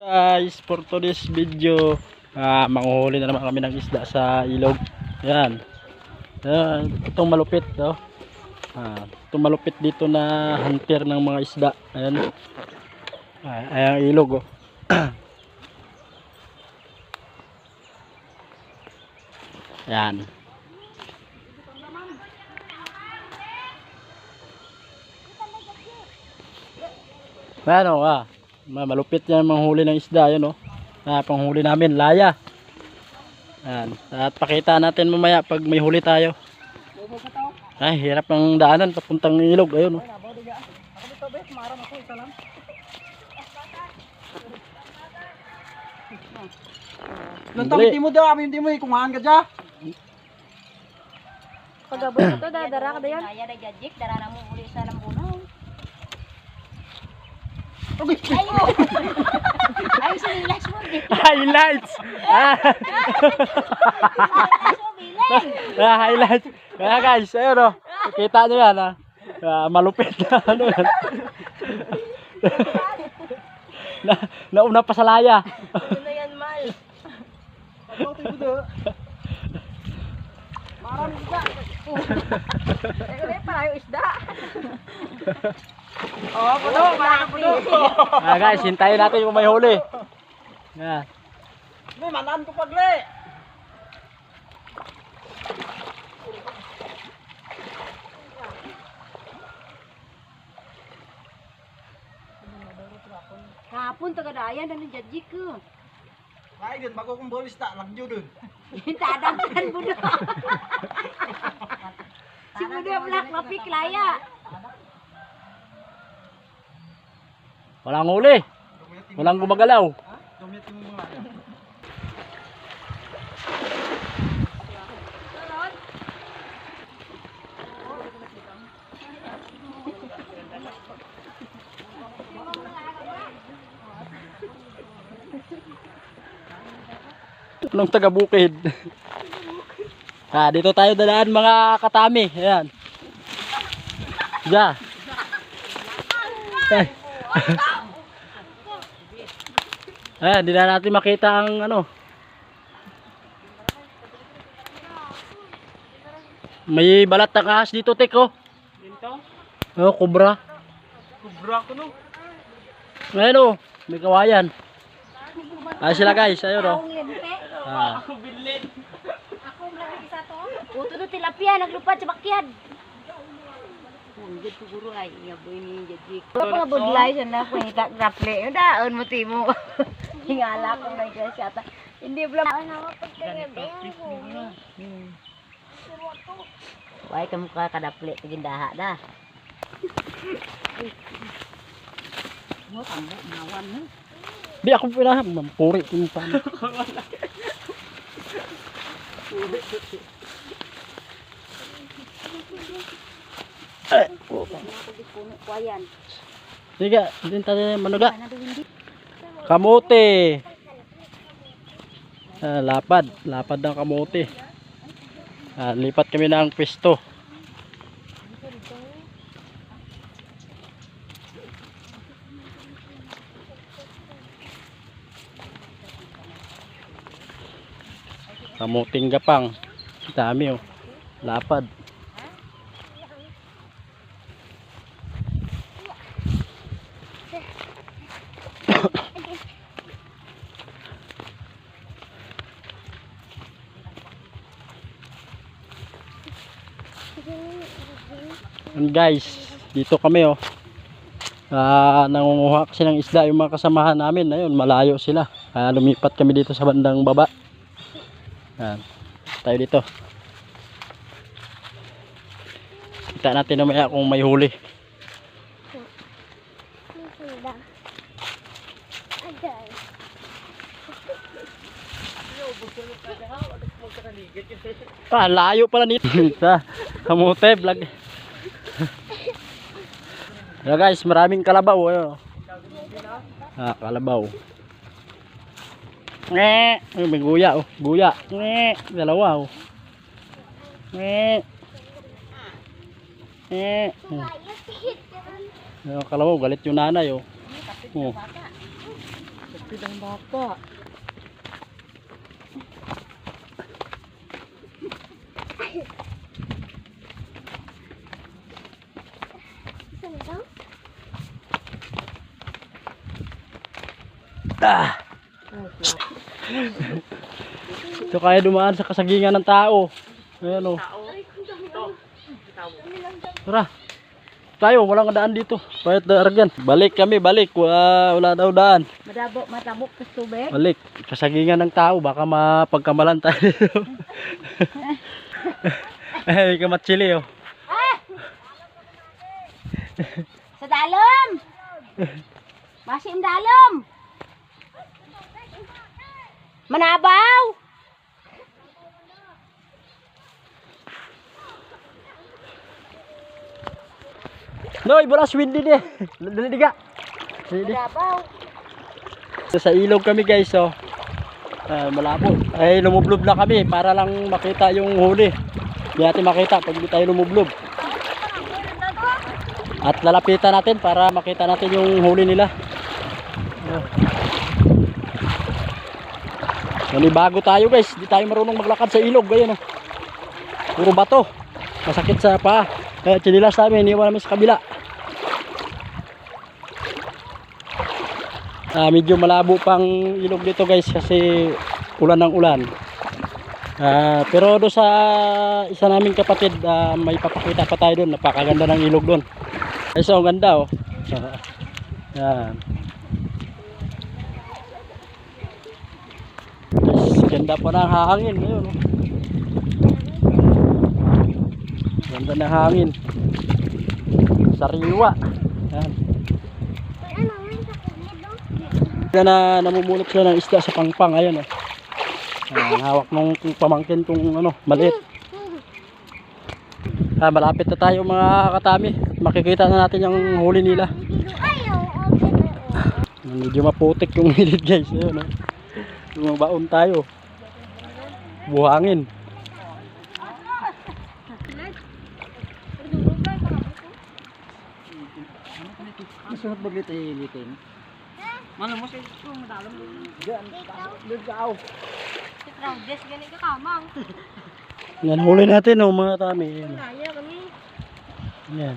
Guys, for today's video, manguhuli na naman kami ng isda sa ilog. Yan. Itong malupit, oh. Itong malupit dito na hunter ng mga isda. Ayan. Ayan ang ilog, oh. Yan. Ano, malupit yan manghuli ng isda, yun, oh. Panghuli namin, laya. Yan. At pakita natin mamaya pag may huli tayo. Ay, hirap ng daanan papuntang ilog, ayun, oh. Lantamin mo daw, amin mo kumahan ka dyan. Pagabot ito, dadara ka da yan. Kaya na jajik, dara na mo uli sa lambunaw. Ayo! Ay, sinilas mo. Highlights! Highlights! Kaya guys, ayun, oh. Kita nyo yan, malupit na, ano yan. Nauna pa sa laya. Ano na yan, Mal? Marami isda. Ay, parayo isda. Oh, puno, puno. Guys, hintayin natin kung may huli. Yan. May manan ko pagle. Kapon tagadayan dan jajik ko. Ay, din bago kong bolis ta, lagyo dun. Tadangkan budo. Si budo black lapik laya. Walang huli. Walang gumagalaw. Tumitin mo mga yan. Nung taga-bukid. Dito tayo dadaan mga katami. Ayan. Diyan. Ayan, di na natin makita ang ano. May balat na kahas dito, Tek, oh. Dito? Oh, kubra. Kubra ko no. Ayan, oh. May kawayan. Sila guys, ayun, oh. Ako bilin. Ako lagi isa to. Uto do tilapia naglupad sa bakyad. Punjid siguro ay ngaboy ni jajik. Mga budlay siya na, punita graple. Yung daon mo, timo. Hingala ko na guys yata. Hindi blam. Why kamu ka kadaple pagindaha dah. Mo tambo nawan mo. Di ako pinaham. Mampuri ko yung paano. Sige, din tayo manuga. Kamote. Lapad ng kamote. Lipat kami ng pwesto. Kamuting gapang. Dami, oh. Lapad. And guys, dito kami, oh. Nangunguha kasi ng isda yung mga kasamahan namin. Ayun, malayo sila. Lumipat kami dito sa bandang baba. Yan. Tayo dito. Kita natin namaya kung may huli. Layo pala nito. Kamote vlog. Guys, maraming kalabaw. Ayun. Kalabaw. Ay, may guya, oh. Guya. Dalawa, oh. Kalabaw, galit yung nanay, oh. Oh. Malapit ang baka. Ah! Ito kaya dumaan sa kasagingan ng tao. Ayan o. Tara. Tayo, walang daan dito. Pahit na argan. Balik kami, balik. Wala daw daan. Madabo, matabok sa tubig. Balik. Kasagingan ng tao. Baka mapagkamalan tayo dito. Ay, kamatsili oh. Sa dalom! Masim dalom! Manabaw! Noy, bolas windy di. Dali diga. Manabaw! Sa ilog kami guys oh. Malabo. Ay lumublob na kami para lang makita yung huli. Hindi natin makita pag hindi tayo lumublob. At lalapitan natin para makita natin yung huli nila. Bago tayo guys, hindi tayo marunong maglakad sa ilog. Ganyan, oh. Puro bato. Masakit sa paa. Kaya chinilas namin, iniwan namin sa kabila. Medyo malabo pang ilog dito guys kasi ulan ng ulan. Pero doon sa isa naming kapatid, may papakita pa tayo doon. Napakaganda ng ilog doon. Ay, so ang ganda oh. Yan. Ganda pa ng hangin ngayon oh. Ganda ng hangin. Sariwa. Yan. Yan na namumulot sila ng isda sa pangpang. Ayan oh. Hawak ng pamangkin kung ano, maliit. Malapit na tayo mga katami. Makikita na natin yung huli nila. Medyo maputik yung milid guys. Ayun, lumabaon tayo. Buhangin. Masunod magliti-litin. Ano mo siya? Madalang din. Diyan ka aw. Si Claudes, ganit ka kamang. Yan, huli natin oh mga katami. Yan. Kaya kami. Yan.